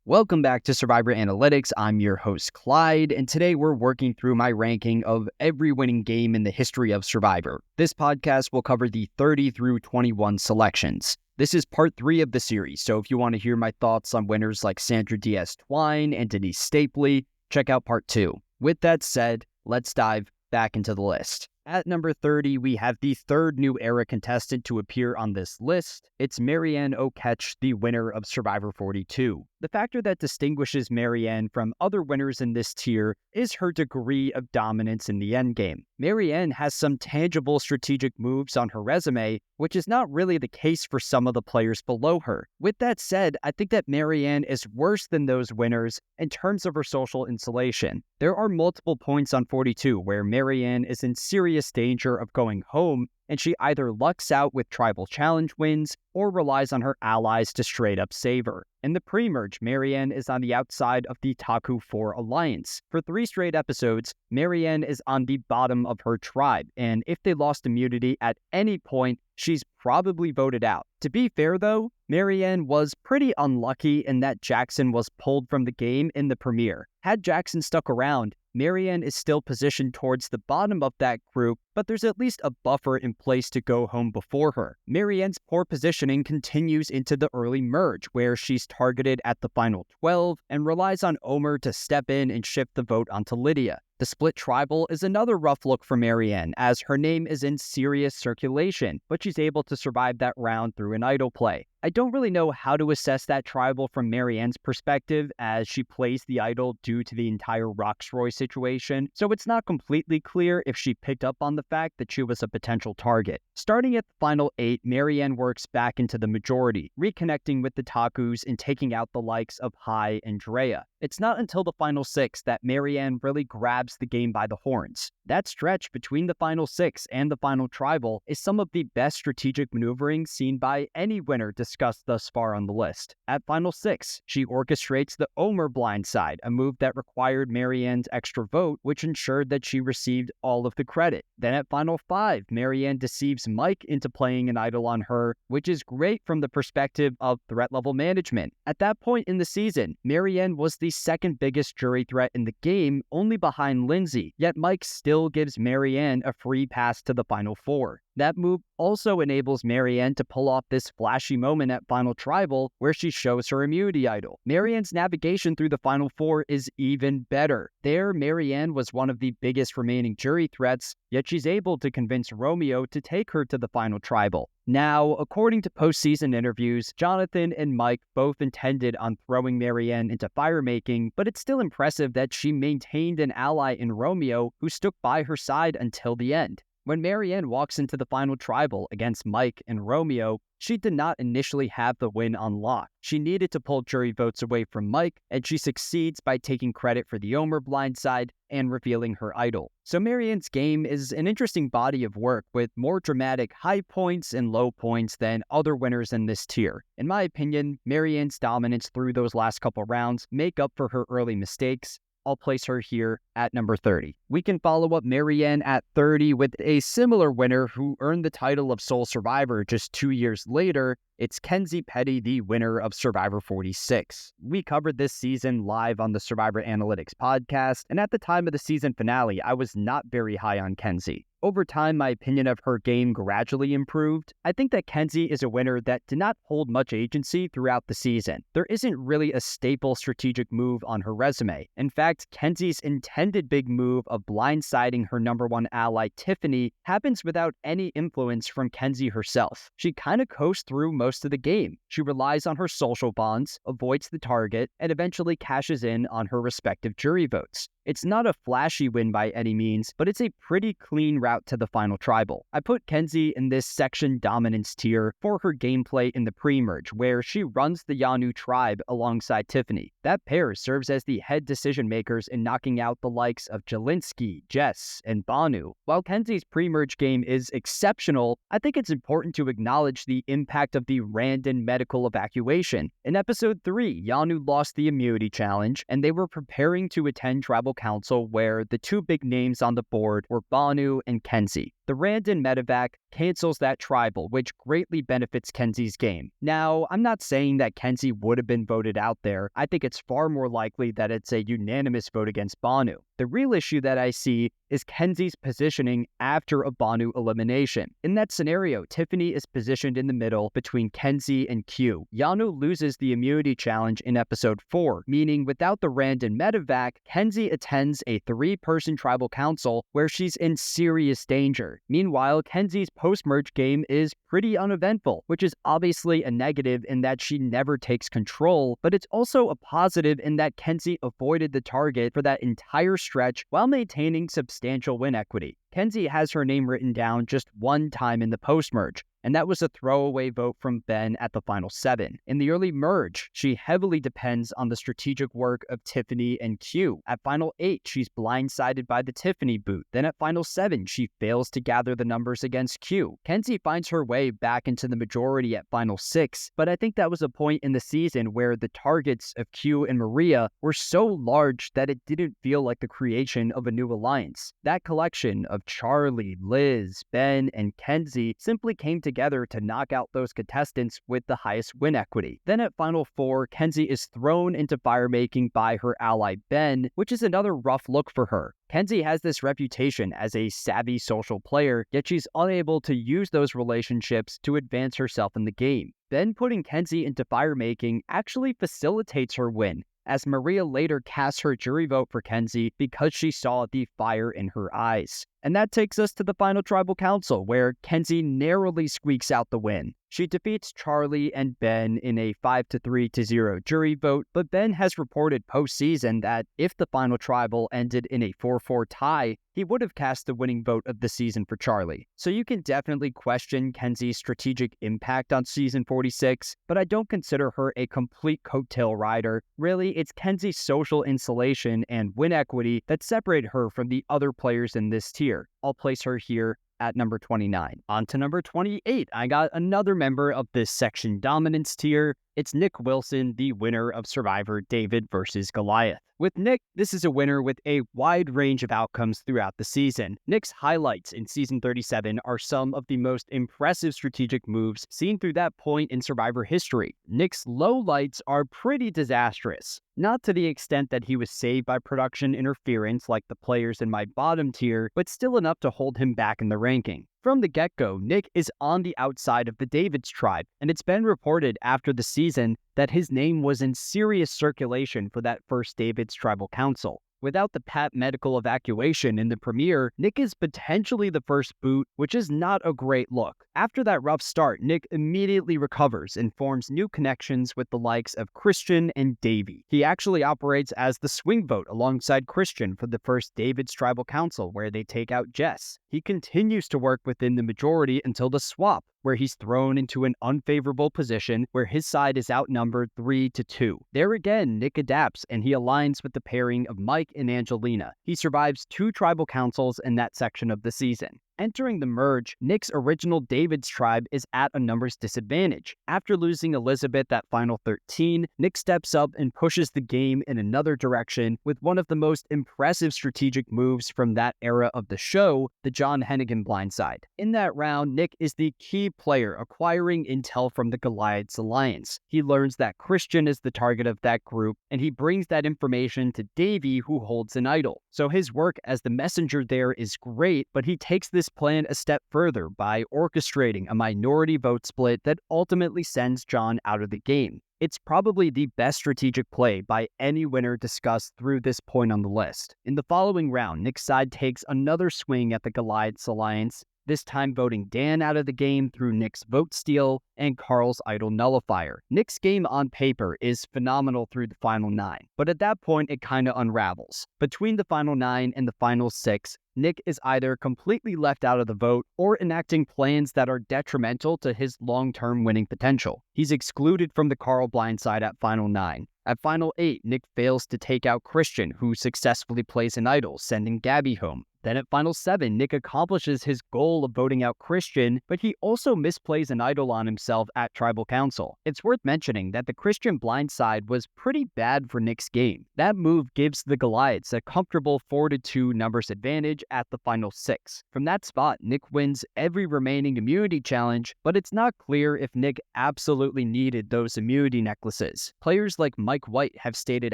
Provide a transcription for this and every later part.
Welcome back to Survivor Analytics. I'm your host, Clyde, and today we're working through my ranking of every winning game in the history of Survivor. This podcast will cover the 30 through 21 selections. This is part 3 of the series, so if you want to hear my thoughts on winners like Sandra Diaz-Twine and Denise Stapley, check out part 2. With that said, let's dive back into the list. At number 30, we have the third new era contestant to appear on this list. It's Maryanne Oketch, the winner of Survivor 42. The factor that distinguishes Maryanne from other winners in this tier is her degree of dominance in the endgame. Maryanne has some tangible strategic moves on her resume, which is not really the case for some of the players below her. With that said, I think that Maryanne is worse than those winners in terms of her social insulation. There are multiple points on 42 where Maryanne is in serious danger of going home, and she either lucks out with tribal challenge wins or relies on her allies to straight up save her. In the pre-merge, Maryanne is on the outside of the Taku 4 alliance. For 3 straight episodes, Maryanne is on the bottom of her tribe, and if they lost immunity at any point, she's probably voted out. To be fair though, Maryanne was pretty unlucky in that Jackson was pulled from the game in the premiere. Had Jackson stuck around, Maryanne is still positioned towards the bottom of that group, but there's at least a buffer in place to go home before her. Maryanne's poor positioning continues into the early merge, where she's targeted at the final 12 and relies on Omar to step in and shift the vote onto Lydia. The split tribal is another rough look for Maryanne, as her name is in serious circulation, but she's able to survive that round through an idol play. I don't really know how to assess that tribal from Maryanne's perspective, as she plays the idol due to the entire Roxroy situation, so it's not completely clear if she picked up on the fact that she was a potential target. Starting at the final 8, Maryanne works back into the majority, reconnecting with the Takus and taking out the likes of Hai and Drea. It's not until the final 6 that Maryanne really grabs the game by the horns. That stretch between the final 6 and the final tribal is some of the best strategic maneuvering seen by any winner discussed thus far on the list. At final 6, she orchestrates the Omar blindside, a move that required Maryanne's extra vote, which ensured that she received all of the credit. Then at final 5, Maryanne deceives Mike into playing an idol on her, which is great from the perspective of threat level management. At that point in the season, Maryanne was the second biggest jury threat in the game, only behind Lindsay, yet Mike still gives Maryanne a free pass to the final 4. That move also enables Maryanne to pull off this flashy moment at Final Tribal where she shows her immunity idol. Maryanne's navigation through the Final 4 is even better. There, Maryanne was one of the biggest remaining jury threats, yet she's able to convince Romeo to take her to the Final Tribal. Now, according to postseason interviews, Jonathan and Mike both intended on throwing Maryanne into fire-making, but it's still impressive that she maintained an ally in Romeo who stuck by her side until the end. When Maryanne walks into the final tribal against Mike and Romeo, she did not initially have the win on lock. She needed to pull jury votes away from Mike, and she succeeds by taking credit for the Omar blindside and revealing her idol. So Maryanne's game is an interesting body of work with more dramatic high points and low points than other winners in this tier. In my opinion, Maryanne's dominance through those last couple rounds make up for her early mistakes. I'll place her here at number 30. We can follow up Maryanne at 30 with a similar winner who earned the title of Sole Survivor just 2 years later. It's Kenzie Petty, the winner of Survivor 46. We covered this season live on the Survivor Analytics podcast, and at the time of the season finale, I was not very high on Kenzie. Over time, my opinion of her game gradually improved. I think that Kenzie is a winner that did not hold much agency throughout the season. There isn't really a staple strategic move on her resume. In fact, Kenzie's intended big move of blindsiding her number 1 ally, Tiffany, happens without any influence from Kenzie herself. She kind of coasts through most of the game. She relies on her social bonds, avoids the target, and eventually cashes in on her respective jury votes. It's not a flashy win by any means, but it's a pretty clean route to the final tribal. I put Kenzie in this section dominance tier for her gameplay in the pre-merge, where she runs the Yanu tribe alongside Tiffany. That pair serves as the head decision makers in knocking out the likes of Jelinski, Jess, and Banu. While Kenzie's pre-merge game is exceptional, I think it's important to acknowledge the impact of the random medical evacuation. In episode 3, Yanu lost the immunity challenge, and they were preparing to attend tribal council where the 2 big names on the board were Banu and Kenzie. The random medevac cancels that tribal, which greatly benefits Kenzie's game. Now, I'm not saying that Kenzie would have been voted out there. I think it's far more likely that it's a unanimous vote against Banu. The real issue that I see is Kenzie's positioning after a Banu elimination. In that scenario, Tiffany is positioned in the middle between Kenzie and Q. Yanu loses the immunity challenge in episode 4, meaning without the random medevac, Kenzie attends a 3-person tribal council where she's in serious danger. Meanwhile, Kenzie's post-merge game is pretty uneventful, which is obviously a negative in that she never takes control, but it's also a positive in that Kenzie avoided the target for that entire stretch while maintaining substantial win equity. Kenzie has her name written down just one time in the post-merge, and that was a throwaway vote from Ben at the final 7. In the early merge, she heavily depends on the strategic work of Tiffany and Q. At final 8, she's blindsided by the Tiffany boot. Then at final 7, she fails to gather the numbers against Q. Kenzie finds her way back into the majority at final 6, but I think that was a point in the season where the targets of Q and Maria were so large that it didn't feel like the creation of a new alliance. That collection of Charlie, Liz, Ben, and Kenzie simply came together to knock out those contestants with the highest win equity. Then at final 4, Kenzie is thrown into firemaking by her ally Ben, which is another rough look for her. Kenzie has this reputation as a savvy social player, yet she's unable to use those relationships to advance herself in the game. Ben putting Kenzie into firemaking actually facilitates her win, as Maria later casts her jury vote for Kenzie because she saw the fire in her eyes. And that takes us to the final tribal council, where Kenzie narrowly squeaks out the win. She defeats Charlie and Ben in a 5-3-0 jury vote, but Ben has reported postseason that if the final tribal ended in a 4-4 tie, he would have cast the winning vote of the season for Charlie. So you can definitely question Kenzie's strategic impact on season 46, but I don't consider her a complete coattail rider. Really, it's Kenzie's social insulation and win equity that separate her from the other players in this tier. I'll place her here at number 29. On to number 28, I got another member of this section dominance tier. It's Nick Wilson, the winner of Survivor David vs. Goliath. With Nick, this is a winner with a wide range of outcomes throughout the season. Nick's highlights in Season 37 are some of the most impressive strategic moves seen through that point in Survivor history. Nick's lowlights are pretty disastrous. Not to the extent that he was saved by production interference like the players in my bottom tier, but still enough to hold him back in the ranking. From the get-go, Nick is on the outside of the Davids tribe, and it's been reported after the season that his name was in serious circulation for that first Davids tribal council. Without the Pat medical evacuation in the premiere, Nick is potentially the first boot, which is not a great look. After that rough start, Nick immediately recovers and forms new connections with the likes of Christian and Davey. He actually operates as the swing vote alongside Christian for the first Davids Tribal Council, where they take out Jess. He continues to work within the majority until the swap, where he's thrown into an unfavorable position where his side is outnumbered 3-2. There again, Nick adapts and he aligns with the pairing of Mike and Angelina. He survives 2 tribal councils in that section of the season. Entering the merge, Nick's original Davids tribe is at a numbers disadvantage. After losing Elizabeth at Final 13, Nick steps up and pushes the game in another direction with one of the most impressive strategic moves from that era of the show, the John Hennigan blindside. In that round, Nick is the key player acquiring intel from the Goliaths Alliance. He learns that Christian is the target of that group, and he brings that information to Davey, who holds an idol. So his work as the messenger there is great, but he takes this plan a step further by orchestrating a minority vote split that ultimately sends John out of the game. It's probably the best strategic play by any winner discussed through this point on the list. In the following round, Nick's side takes another swing at the Goliaths Alliance, this time voting Dan out of the game through Nick's vote steal and Carl's idol nullifier. Nick's game on paper is phenomenal through the final 9, but at that point it kinda unravels. Between the final 9 and the final 6, Nick is either completely left out of the vote or enacting plans that are detrimental to his long-term winning potential. He's excluded from the Carl blindside at final 9. At final 8, Nick fails to take out Christian, who successfully plays an idol, sending Gabby home. Then at Final 7, Nick accomplishes his goal of voting out Christian, but he also misplays an idol on himself at Tribal Council. It's worth mentioning that the Christian blindside was pretty bad for Nick's game. That move gives the Goliaths a comfortable 4-2 numbers advantage at the Final 6. From that spot, Nick wins every remaining immunity challenge, but it's not clear if Nick absolutely needed those immunity necklaces. Players like Mike White have stated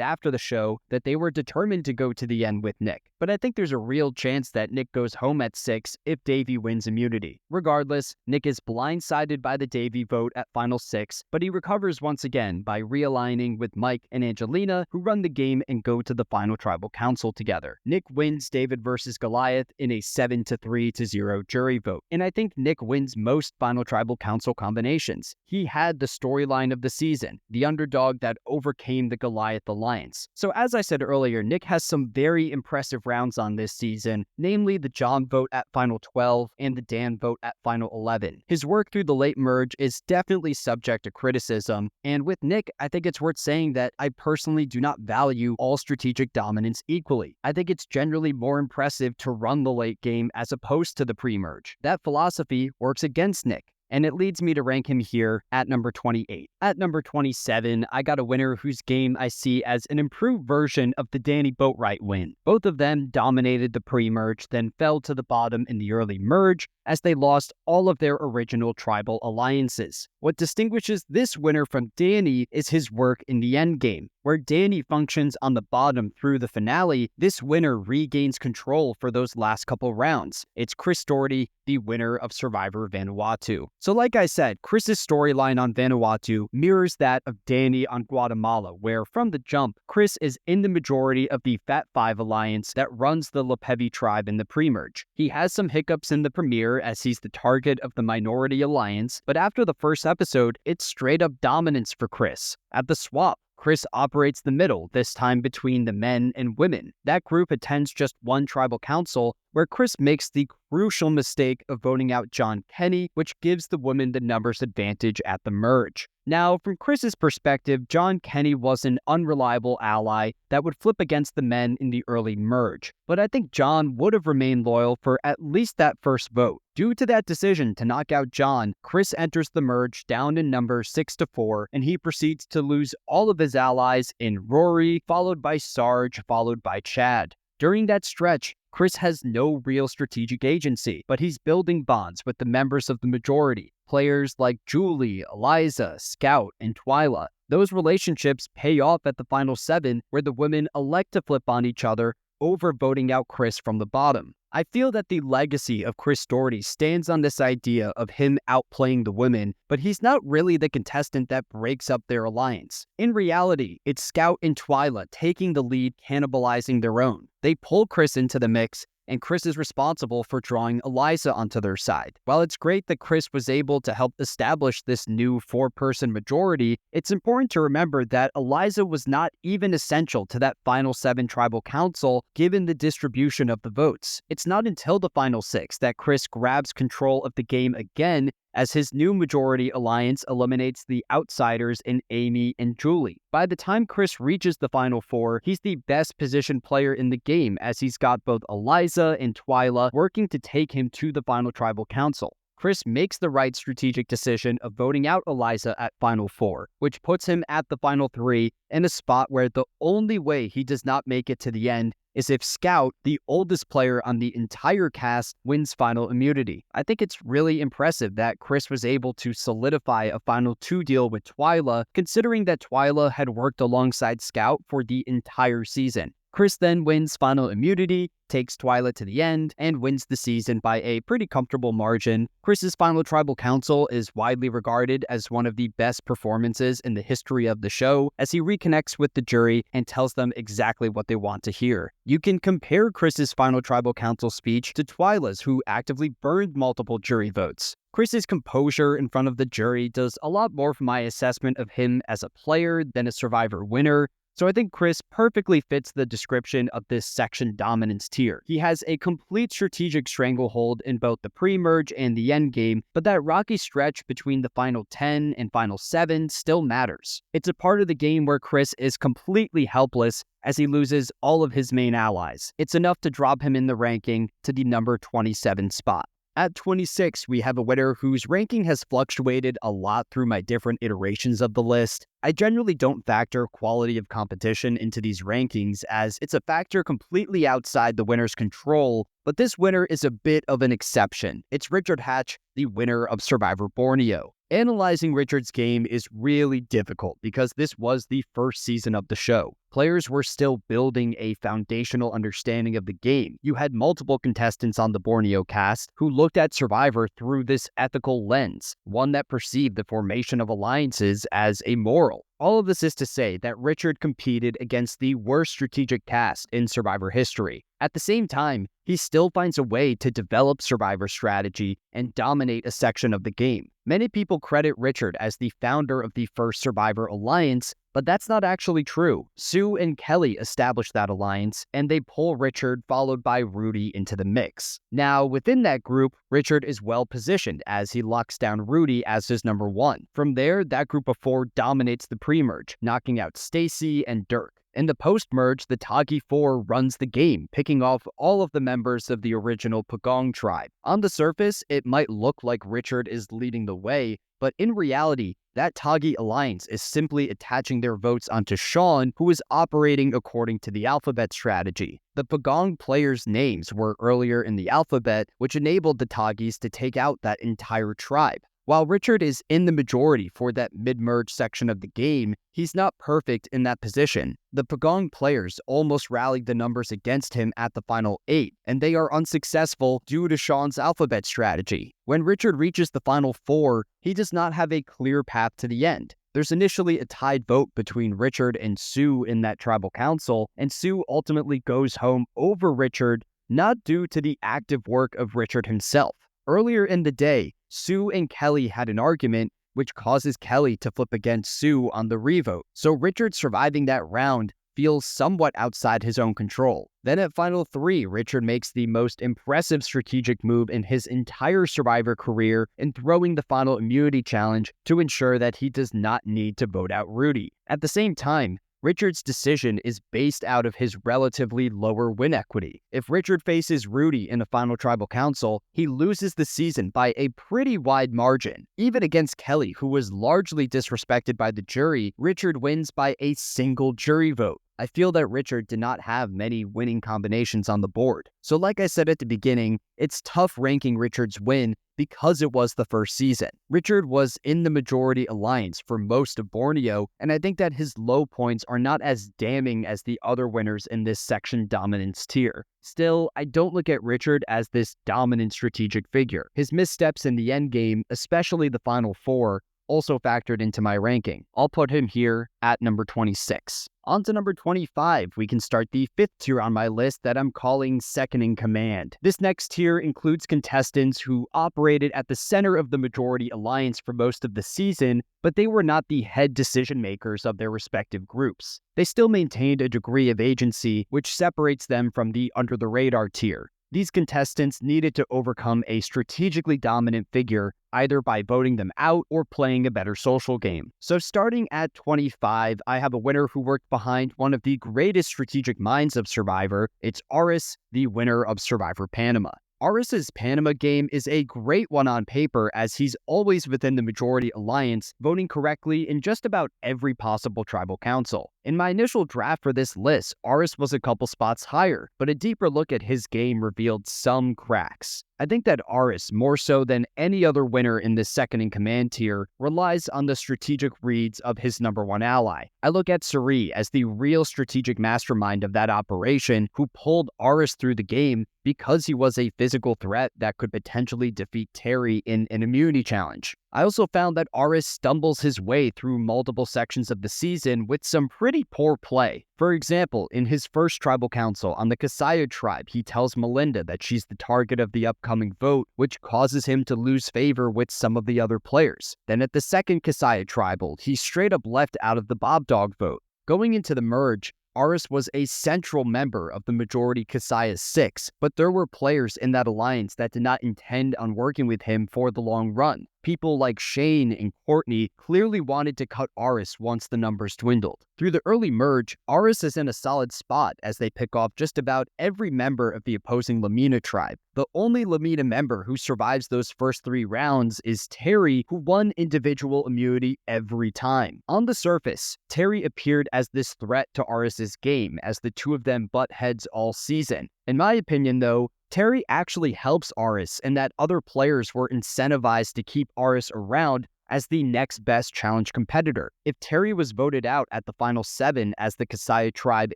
after the show that they were determined to go to the end with Nick, but I think there's a real chance that Nick goes home at 6 if Davey wins immunity. Regardless, Nick is blindsided by the Davey vote at Final 6, but he recovers once again by realigning with Mike and Angelina, who run the game and go to the final Tribal Council together. Nick wins David versus Goliath in a 7-3-0 jury vote, and I think Nick wins most final Tribal Council combinations. He had the storyline of the season, the underdog that overcame the Goliath alliance. So as I said earlier, Nick has some very impressive rounds on this season, namely the John vote at Final 12 and the Dan vote at Final 11. His work through the late merge is definitely subject to criticism, and with Nick, I think it's worth saying that I personally do not value all strategic dominance equally. I think it's generally more impressive to run the late game as opposed to the pre-merge. That philosophy works against Nick, and it leads me to rank him here at number 28. At number 27, I got a winner whose game I see as an improved version of the Danny Boatwright win. Both of them dominated the pre-merge, then fell to the bottom in the early merge as they lost all of their original tribal alliances. What distinguishes this winner from Danny is his work in the endgame. Where Danny functions on the bottom through the finale, this winner regains control for those last couple rounds. It's Chris Daugherty, the winner of Survivor Vanuatu. So like I said, Chris's storyline on Vanuatu mirrors that of Danny on Guatemala, where from the jump, Chris is in the majority of the Fat Five alliance that runs the Lepevi tribe in the pre-merge. He has some hiccups in the premiere as he's the target of the minority alliance, but after the first episode, it's straight up dominance for Chris. At the swap, Chris operates the middle, this time between the men and women. That group attends just one tribal council, where Chris makes the crucial mistake of voting out John Kenny, which gives the women the numbers advantage at the merge. Now, from Chris's perspective, John Kenny was an unreliable ally that would flip against the men in the early merge, but I think John would have remained loyal for at least that first vote. Due to that decision to knock out John, Chris enters the merge down in number 6-4, and he proceeds to lose all of his allies in Rory, followed by Sarge, followed by Chad. During that stretch, Chris has no real strategic agency, but he's building bonds with the members of the majority, players like Julie, Eliza, Scout, and Twyla. Those relationships pay off at the Final 7, where the women elect to flip on each other over voting out Chris from the bottom. I feel that the legacy of Chris Daugherty stands on this idea of him outplaying the women, but he's not really the contestant that breaks up their alliance. In reality, it's Scout and Twyla taking the lead, cannibalizing their own. They pull Chris into the mix, and Chris is responsible for drawing Eliza onto their side. While it's great that Chris was able to help establish this new 4-person majority, it's important to remember that Eliza was not even essential to that Final 7 tribal council given the distribution of the votes. It's not until the Final 6 that Chris grabs control of the game again, as his new majority alliance eliminates the outsiders in Amy and Julie. By the time Chris reaches the Final 4, he's the best positioned player in the game, as he's got both Eliza and Twyla working to take him to the final tribal council. Chris makes the right strategic decision of voting out Eliza at Final 4, which puts him at the Final 3 in a spot where the only way he does not make it to the end is if Scout, the oldest player on the entire cast, wins final immunity. I think it's really impressive that Chris was able to solidify a Final 2 deal with Twyla, considering that Twyla had worked alongside Scout for the entire season. Chris then wins final immunity, takes Twyla to the end, and wins the season by a pretty comfortable margin. Chris's final tribal council is widely regarded as one of the best performances in the history of the show, as he reconnects with the jury and tells them exactly what they want to hear. You can compare Chris's final tribal council speech to Twyla's, who actively burned multiple jury votes. Chris's composure in front of the jury does a lot more for my assessment of him as a player than a Survivor winner. So I think Chris perfectly fits the description of this section dominance tier. He has a complete strategic stranglehold in both the pre-merge and the endgame, but that rocky stretch between the final 10 and final 7 still matters. It's a part of the game where Chris is completely helpless as he loses all of his main allies. It's enough to drop him in the ranking to the number 27 spot. At 26, we have a winner whose ranking has fluctuated a lot through my different iterations of the list. I generally don't factor quality of competition into these rankings as it's a factor completely outside the winner's control, but this winner is a bit of an exception. It's Richard Hatch, the winner of Survivor Borneo. Analyzing Richard's game is really difficult because this was the first season of the show. Players were still building a foundational understanding of the game. You had multiple contestants on the Borneo cast who looked at Survivor through this ethical lens, one that perceived the formation of alliances as amoral. All of this is to say that Richard competed against the worst strategic cast in Survivor history. At the same time, he still finds a way to develop Survivor strategy and dominate a section of the game. Many people credit Richard as the founder of the first Survivor alliance, but that's not actually true. Sue and Kelly established that alliance, and they pull Richard followed by Rudy into the mix. Now, within that group, Richard is well positioned as he locks down Rudy as his number 1. From there, that group of 4 dominates the pre-merge, knocking out Stacy and Dirk. In the post-merge, the Tagi 4 runs the game, picking off all of the members of the original Pagong tribe. On the surface, it might look like Richard is leading the way, but in reality, that Tagi alliance is simply attaching their votes onto Sean, who is operating according to the alphabet strategy. The Pagong players' names were earlier in the alphabet, which enabled the Tagis to take out that entire tribe. While Richard is in the majority for that mid-merge section of the game, he's not perfect in that position. The Pagong players almost rallied the numbers against him at the final 8, and they are unsuccessful due to Sean's alphabet strategy. When Richard reaches the final 4, he does not have a clear path to the end. There's initially a tied vote between Richard and Sue in that tribal council, and Sue ultimately goes home over Richard, not due to the active work of Richard himself. Earlier in the day, Sue and Kelly had an argument, which causes Kelly to flip against Sue on the revote. So Richard surviving that round feels somewhat outside his own control. Then at Final 3, Richard makes the most impressive strategic move in his entire Survivor career in throwing the final immunity challenge to ensure that he does not need to vote out Rudy. At the same time, Richard's decision is based out of his relatively lower win equity. If Richard faces Rudy in the final tribal council, he loses the season by a pretty wide margin. Even against Kelly, who was largely disrespected by the jury, Richard wins by a single jury vote. I feel that Richard did not have many winning combinations on the board. So like I said at the beginning, it's tough ranking Richard's win because it was the first season. Richard was in the majority alliance for most of Borneo, and I think that his low points are not as damning as the other winners in this section dominance tier. Still, I don't look at Richard as this dominant strategic figure. His missteps in the endgame, especially the final 4, also factored into my ranking. I'll put him here at number 26. On to number 25, we can start the 5th tier on my list that I'm calling second in command. This next tier includes contestants who operated at the center of the majority alliance for most of the season, but they were not the head decision makers of their respective groups. They still maintained a degree of agency, which separates them from the under the radar tier. These contestants needed to overcome a strategically dominant figure either by voting them out or playing a better social game. So starting at 25, I have a winner who worked behind one of the greatest strategic minds of Survivor. It's Aras, the winner of Survivor Panama. Aras's Panama game is a great one on paper as he's always within the majority alliance, voting correctly in just about every possible tribal council. In my initial draft for this list, Aras was a couple spots higher, but a deeper look at his game revealed some cracks. I think that Aras, more so than any other winner in this second in command tier, relies on the strategic reads of his number 1 ally. I look at Suri as the real strategic mastermind of that operation who pulled Aras through the game because he was a physical threat that could potentially defeat Terry in an immunity challenge. I also found that Aras stumbles his way through multiple sections of the season with some pretty poor play. For example, in his first tribal council on the Kasaya tribe, he tells Melinda that she's the target of the upcoming vote, which causes him to lose favor with some of the other players. Then at the second Kasaya tribal, he straight up left out of the Bob Dog vote. Going into the merge, Aras was a central member of the majority Kasaya's 6, but there were players in that alliance that did not intend on working with him for the long run. People like Shane and Courtney clearly wanted to cut Aras once the numbers dwindled. Through the early merge, Aras is in a solid spot as they pick off just about every member of the opposing Lamina tribe. The only Lamina member who survives those first 3 rounds is Terry, who won individual immunity every time. On the surface, Terry appeared as this threat to Aras's game as the two of them butt heads all season. In my opinion, though, Terry actually helps Aras in that other players were incentivized to keep Aras around as the next best challenge competitor. If Terry was voted out at the final 7 as the Kasaya tribe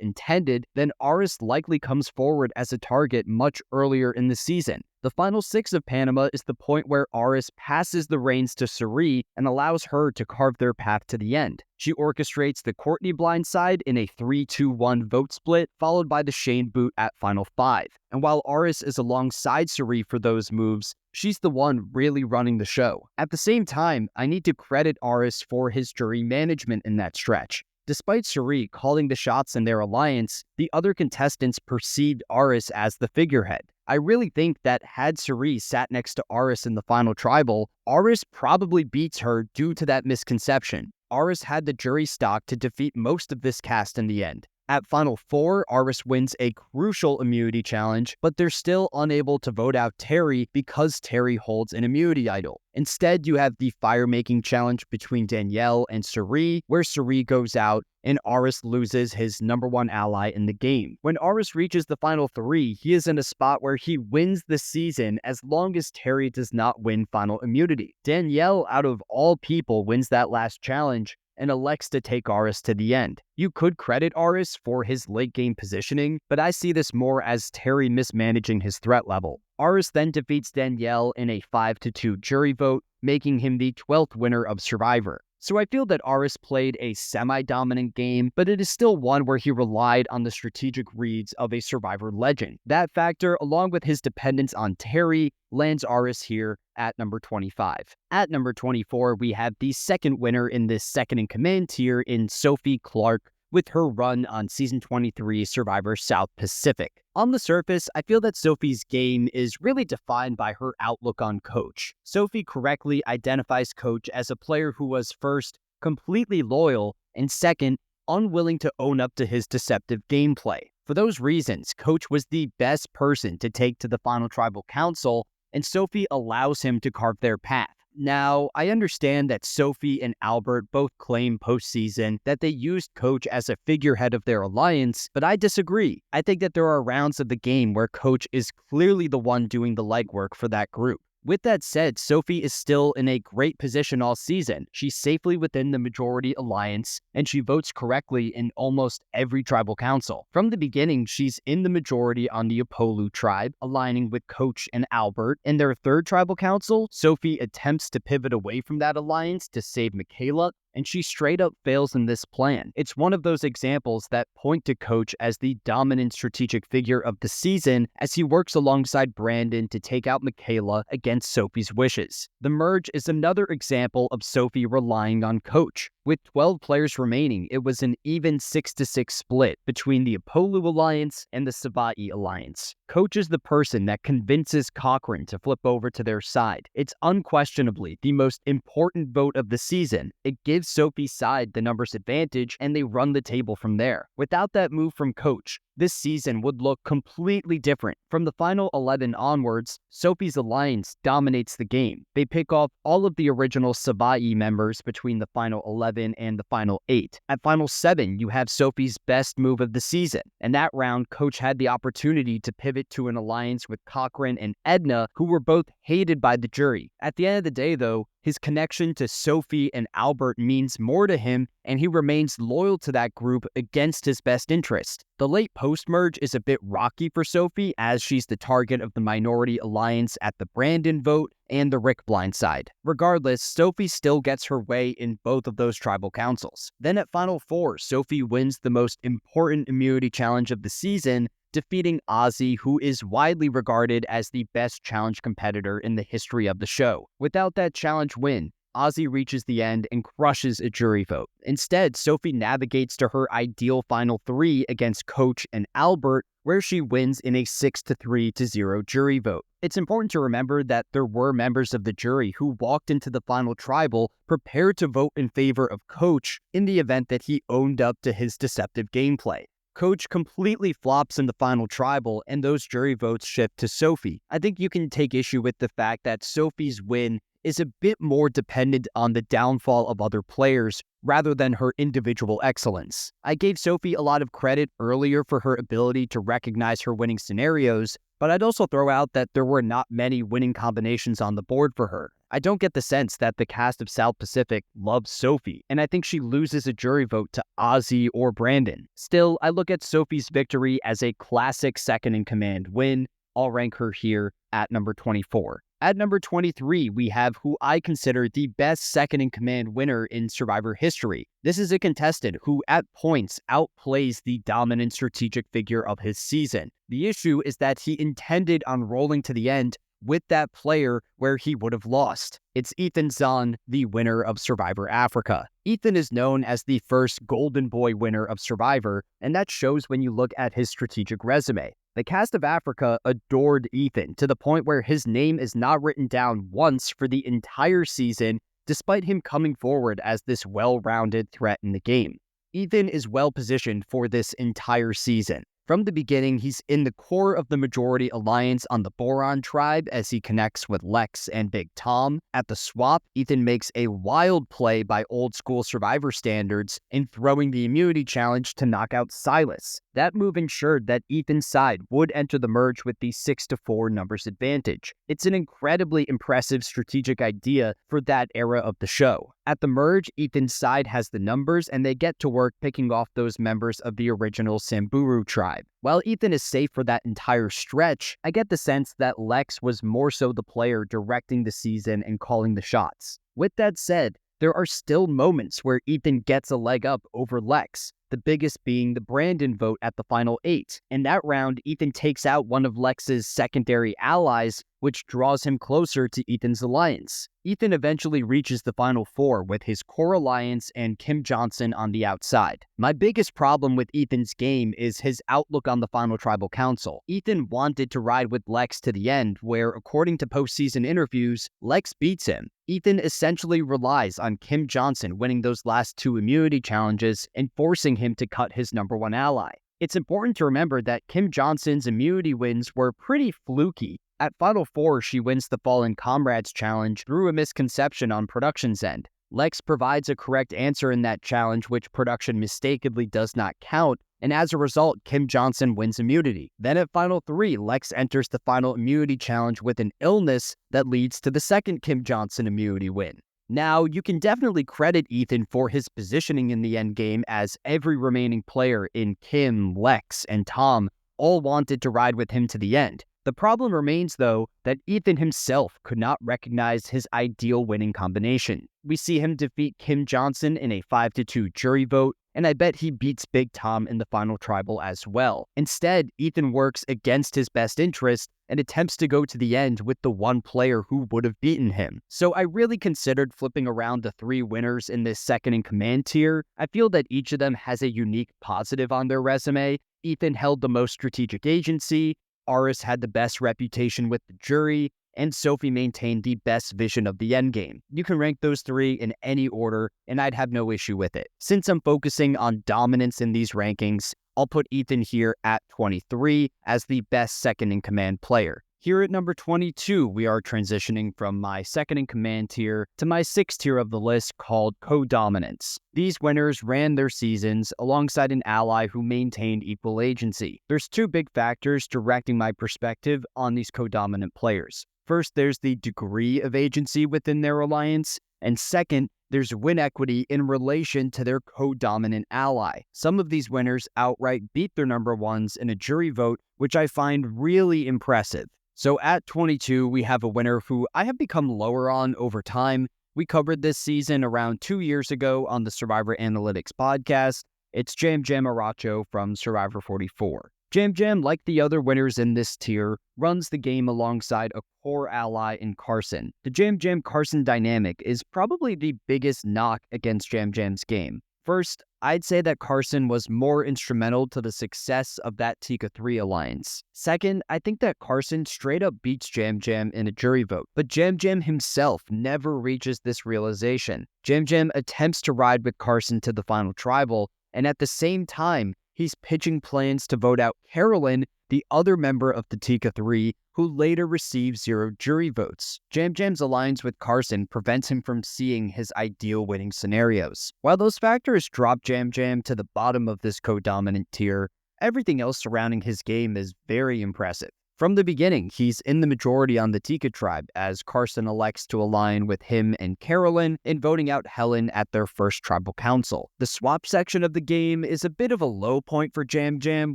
intended, then Aras likely comes forward as a target much earlier in the season. The final 6 of Panama is the point where Aras passes the reins to Suri and allows her to carve their path to the end. She orchestrates the Courtney blindside in a 3-2-1 vote split, followed by the Shane boot at final 5. And while Aras is alongside Suri for those moves, she's the one really running the show. At the same time, I need to credit Aras for his jury management in that stretch. Despite Suri calling the shots in their alliance, the other contestants perceived Aras as the figurehead. I really think that had Suri sat next to Aras in the final tribal, Aras probably beats her due to that misconception. Aras had the jury stock to defeat most of this cast in the end. At Final 4, Aras wins a crucial immunity challenge, but they're still unable to vote out Terry because Terry holds an immunity idol. Instead, you have the fire-making challenge between Danielle and Suri, where Suri goes out and Aras loses his #1 ally in the game. When Aras reaches the final 3, he is in a spot where he wins the season as long as Terry does not win final immunity. Danielle, out of all people, wins that last challenge and elects to take Aras to the end. You could credit Aras for his late-game positioning, but I see this more as Terry mismanaging his threat level. Aras then defeats Danielle in a 5-2 jury vote, making him the 12th winner of Survivor. So I feel that Aras played a semi-dominant game, but it is still one where he relied on the strategic reads of a Survivor legend. That factor, along with his dependence on Terry, lands Aras here at number 25. At number 24, we have the second winner in this second-in-command tier in Sophie Clarke, with her run on Season 23 Survivor South Pacific. On the surface, I feel that Sophie's game is really defined by her outlook on Coach. Sophie correctly identifies Coach as a player who was first, completely loyal, and second, unwilling to own up to his deceptive gameplay. For those reasons, Coach was the best person to take to the final tribal council, and Sophie allows him to carve their path. Now, I understand that Sophie and Albert both claim postseason that they used Coach as a figurehead of their alliance, but I disagree. I think that there are rounds of the game where Coach is clearly the one doing the legwork for that group. With that said, Sophie is still in a great position all season. She's safely within the majority alliance, and she votes correctly in almost every tribal council. From the beginning, she's in the majority on the Apolu tribe, aligning with Coach and Albert. In their third tribal council, Sophie attempts to pivot away from that alliance to save Michaela, and she straight up fails in this plan. It's one of those examples that point to Coach as the dominant strategic figure of the season as he works alongside Brandon to take out Michaela against Sophie's wishes. The merge is another example of Sophie relying on Coach. With 12 players remaining, it was an even 6-6 split between the Apolu Alliance and the Savai'i Alliance. Coach is the person that convinces Cochrane to flip over to their side. It's unquestionably the most important vote of the season. It gives Sophie's side the numbers advantage, and they run the table from there. Without that move from Coach, this season would look completely different. From the final 11 onwards, Sophie's alliance dominates the game. They pick off all of the original Savai'i members between the final 11 and the final 8. At final 7, you have Sophie's best move of the season. In that round, Coach had the opportunity to pivot to an alliance with Cochrane and Edna, who were both hated by the jury. At the end of the day, though, his connection to Sophie and Albert means more to him, and he remains loyal to that group against his best interest. The late post-merge is a bit rocky for Sophie, as she's the target of the minority alliance at the Brandon vote and the Rick blindside. Regardless, Sophie still gets her way in both of those tribal councils. Then at Final 4, Sophie wins the most important immunity challenge of the season, defeating Ozzy, who is widely regarded as the best challenge competitor in the history of the show. Without that challenge win, Ozzy reaches the end and crushes a jury vote. Instead, Sophie navigates to her ideal final 3 against Coach and Albert, where she wins in a 6-3-0 jury vote. It's important to remember that there were members of the jury who walked into the final tribal prepared to vote in favor of Coach in the event that he owned up to his deceptive gameplay. Coach completely flops in the final tribal, and those jury votes shift to Sophie. I think you can take issue with the fact that Sophie's win is a bit more dependent on the downfall of other players rather than her individual excellence. I gave Sophie a lot of credit earlier for her ability to recognize her winning scenarios, but I'd also throw out that there were not many winning combinations on the board for her. I don't get the sense that the cast of South Pacific loves Sophie, and I think she loses a jury vote to Ozzy or Brandon. Still, I look at Sophie's victory as a classic second-in-command win. I'll rank her here at number 24. At number 23, we have who I consider the best second-in-command winner in Survivor history. This is a contestant who, at points, outplays the dominant strategic figure of his season. The issue is that he intended on rolling to the end with that player where he would have lost. It's Ethan Zohn, the winner of Survivor Africa. Ethan is known as the first Golden Boy winner of Survivor, and that shows when you look at his strategic resume. The cast of Africa adored Ethan to the point where his name is not written down once for the entire season, despite him coming forward as this well-rounded threat in the game. Ethan is well-positioned for this entire season. From the beginning, he's in the core of the majority alliance on the Boron tribe as he connects with Lex and Big Tom. At the swap, Ethan makes a wild play by old-school Survivor standards in throwing the immunity challenge to knock out Silas. That move ensured that Ethan's side would enter the merge with the 6-4 numbers advantage. It's an incredibly impressive strategic idea for that era of the show. At the merge, Ethan's side has the numbers, and they get to work picking off those members of the original Samburu tribe. While Ethan is safe for that entire stretch, I get the sense that Lex was more so the player directing the season and calling the shots. With that said, there are still moments where Ethan gets a leg up over Lex, the biggest being the Brandon vote at the final 8. In that round, Ethan takes out one of Lex's secondary allies, which draws him closer to Ethan's alliance. Ethan eventually reaches the final 4 with his core alliance and Kim Johnson on the outside. My biggest problem with Ethan's game is his outlook on the final tribal council. Ethan wanted to ride with Lex to the end, where, according to postseason interviews, Lex beats him. Ethan essentially relies on Kim Johnson winning those last 2 immunity challenges and forcing him to cut his number 1 ally. It's important to remember that Kim Johnson's immunity wins were pretty fluky. At Final 4, she wins the Fallen Comrades challenge through a misconception on production's end. Lex provides a correct answer in that challenge, which production mistakenly does not count, and as a result, Kim Johnson wins immunity. Then at Final 3, Lex enters the final immunity challenge with an illness that leads to the second Kim Johnson immunity win. Now, you can definitely credit Ethan for his positioning in the endgame, as every remaining player in Kim, Lex, and Tom all wanted to ride with him to the end. The problem remains, though, that Ethan himself could not recognize his ideal winning combination. We see him defeat Kim Johnson in a 5-2 jury vote, and I bet he beats Big Tom in the final tribal as well. Instead, Ethan works against his best interest and attempts to go to the end with the one player who would have beaten him. So I really considered flipping around the 3 winners in this second-in-command tier. I feel that each of them has a unique positive on their resume. Ethan held the most strategic agency, Aras had the best reputation with the jury, and Sophie maintained the best vision of the endgame. You can rank those 3 in any order, and I'd have no issue with it. Since I'm focusing on dominance in these rankings, I'll put Ethan here at 23 as the best second-in-command player. Here at number 22, we are transitioning from my second-in-command tier to my 6th tier of the list called Co-Dominance. These winners ran their seasons alongside an ally who maintained equal agency. There's 2 big factors directing my perspective on these co-dominant players. First, there's the degree of agency within their alliance, and second, there's win equity in relation to their co-dominant ally. Some of these winners outright beat their number 1s in a jury vote, which I find really impressive. So at 22, we have a winner who I have become lower on over time. We covered this season around 2 years ago on the Survivor Analytics podcast. It's Yam-Yam Arocho from Survivor 44. Yam-Yam, like the other winners in this tier, runs the game alongside a core ally in Carson. The Yam-Yam-Carson dynamic is probably the biggest knock against Yam-Yam's game. First, I'd say that Carson was more instrumental to the success of that Tika 3 alliance. Second, I think that Carson straight up beats Yam-Yam in a jury vote, but Yam-Yam himself never reaches this realization. Yam-Yam attempts to ride with Carson to the final tribal, and at the same time, he's pitching plans to vote out Carolyn, the other member of the Tika 3, who later receives 0 jury votes. Yam-Yam's alliance with Carson prevents him from seeing his ideal winning scenarios. While those factors drop Yam-Yam to the bottom of this co-dominant tier, everything else surrounding his game is very impressive. From the beginning, he's in the majority on the Tika tribe as Carson elects to align with him and Carolyn in voting out Helen at their first tribal council. The swap section of the game is a bit of a low point for Yam-Yam,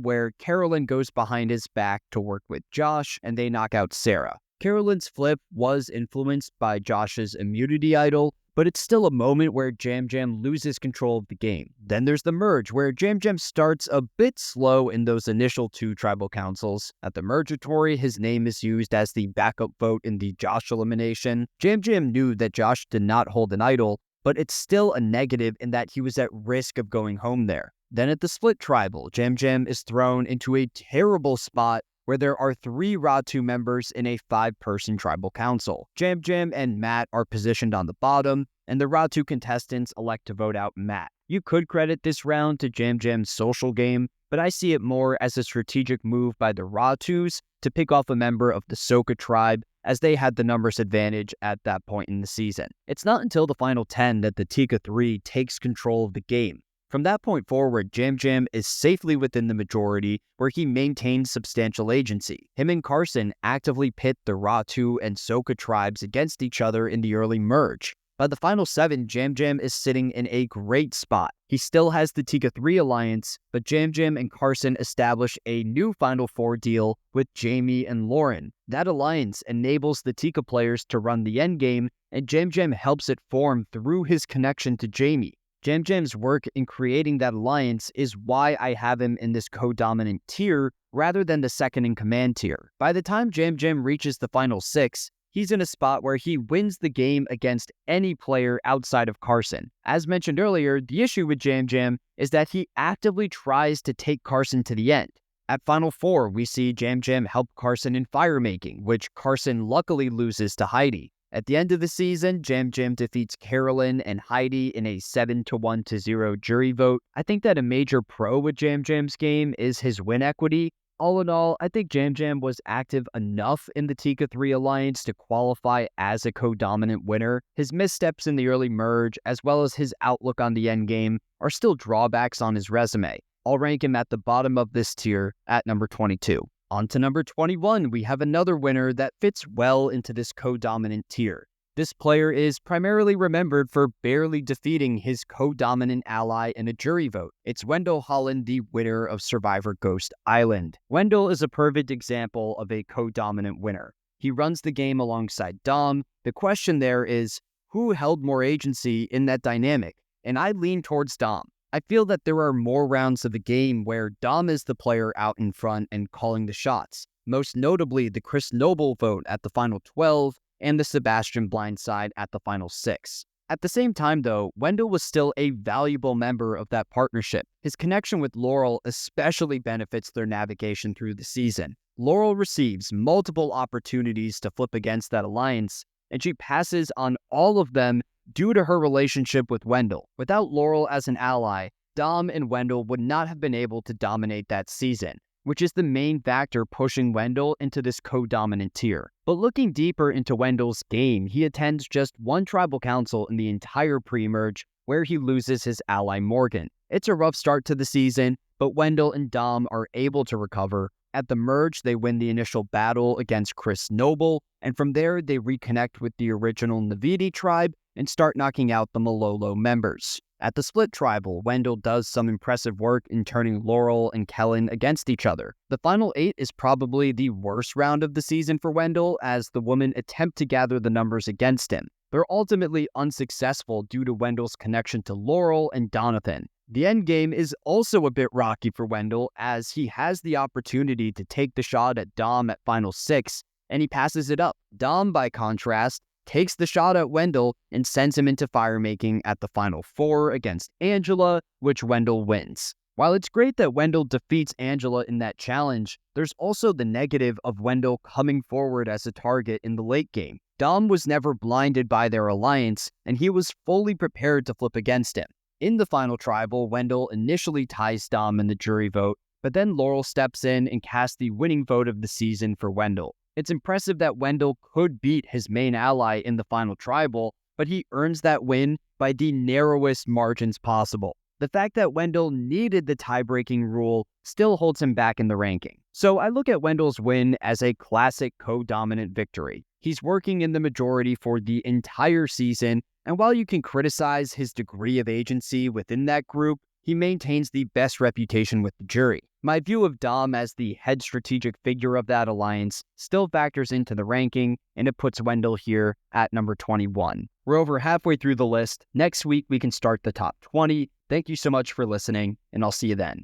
where Carolyn goes behind his back to work with Josh and they knock out Sarah. Carolyn's flip was influenced by Josh's immunity idol, but it's still a moment where Yam-Yam loses control of the game. Then there's the merge, where Yam-Yam starts a bit slow in those initial 2 tribal councils. At the mergatory, his name is used as the backup vote in the Josh elimination. Yam-Yam knew that Josh did not hold an idol, but it's still a negative in that he was at risk of going home there. Then at the split tribal, Yam-Yam is thrown into a terrible spot where there are 3 Ratu members in a 5-person tribal council. Yam-Yam and Matt are positioned on the bottom, and the Ratu contestants elect to vote out Matt. You could credit this round to Yam-Yam's social game, but I see it more as a strategic move by the Ratus to pick off a member of the Soka tribe, as they had the numbers advantage at that point in the season. It's not until the final 10 that the Tika 3 takes control of the game. From that point forward, Yam-Yam is safely within the majority, where he maintains substantial agency. Him and Carson actively pit the Ratu and Soka tribes against each other in the early merge. By the final 7, Yam-Yam is sitting in a great spot. He still has the Tika 3 alliance, but Yam-Yam and Carson establish a new Final 4 deal with Jamie and Lauren. That alliance enables the Tika players to run the endgame, and Yam-Yam helps it form through his connection to Jamie. Yam-Yam's work in creating that alliance is why I have him in this co-dominant tier rather than the second-in-command tier. By the time Yam-Yam reaches the final 6, he's in a spot where he wins the game against any player outside of Carson. As mentioned earlier, the issue with Yam-Yam is that he actively tries to take Carson to the end. At Final 4, we see Yam-Yam help Carson in firemaking, which Carson luckily loses to Heidi. At the end of the season, Yam-Yam defeats Carolyn and Heidi in a 7-1-0 jury vote. I think that a major pro with Yam-Yam's game is his win equity. All in all, I think Yam-Yam was active enough in the Tika 3 alliance to qualify as a co-dominant winner. His missteps in the early merge, as well as his outlook on the endgame, are still drawbacks on his resume. I'll rank him at the bottom of this tier at number 22. On to number 21, we have another winner that fits well into this co-dominant tier. This player is primarily remembered for barely defeating his co-dominant ally in a jury vote. It's Wendell Holland, the winner of Survivor Ghost Island. Wendell is a perfect example of a co-dominant winner. He runs the game alongside Dom. The question there is, who held more agency in that dynamic? And I lean towards Dom. I feel that there are more rounds of the game where Dom is the player out in front and calling the shots, most notably the Chris Noble vote at the final 12 and the Sebastian blindside at the final 6. At the same time, though, Wendell was still a valuable member of that partnership. His connection with Laurel especially benefits their navigation through the season. Laurel receives multiple opportunities to flip against that alliance, and she passes on all of them due to her relationship with Wendell. Without Laurel as an ally, Dom and Wendell would not have been able to dominate that season, which is the main factor pushing Wendell into this co-dominant tier. But looking deeper into Wendell's game, he attends just one tribal council in the entire pre-merge, where he loses his ally Morgan. It's a rough start to the season, but Wendell and Dom are able to recover. At the merge, they win the initial battle against Chris Noble, and from there, they reconnect with the original Navidi tribe and start knocking out the Malolo members. At the split tribal, Wendell does some impressive work in turning Laurel and Kellen against each other. The final 8 is probably the worst round of the season for Wendell, as the women attempt to gather the numbers against him. They're ultimately unsuccessful due to Wendell's connection to Laurel and Donathan. The endgame is also a bit rocky for Wendell, as he has the opportunity to take the shot at Dom at Final 6, and he passes it up. Dom, by contrast, takes the shot at Wendell and sends him into fire-making at the Final 4 against Angela, which Wendell wins. While it's great that Wendell defeats Angela in that challenge, there's also the negative of Wendell coming forward as a target in the late game. Dom was never blinded by their alliance, and he was fully prepared to flip against him. In the final tribal, Wendell initially ties Dom in the jury vote, but then Laurel steps in and casts the winning vote of the season for Wendell. It's impressive that Wendell could beat his main ally in the final tribal, but he earns that win by the narrowest margins possible. The fact that Wendell needed the tie-breaking rule still holds him back in the ranking. So I look at Wendell's win as a classic co-dominant victory. He's working in the majority for the entire season, and while you can criticize his degree of agency within that group, he maintains the best reputation with the jury. My view of Dom as the head strategic figure of that alliance still factors into the ranking, and it puts Wendell here at number 21. We're over halfway through the list. Next week, we can start the top 20. Thank you so much for listening, and I'll see you then.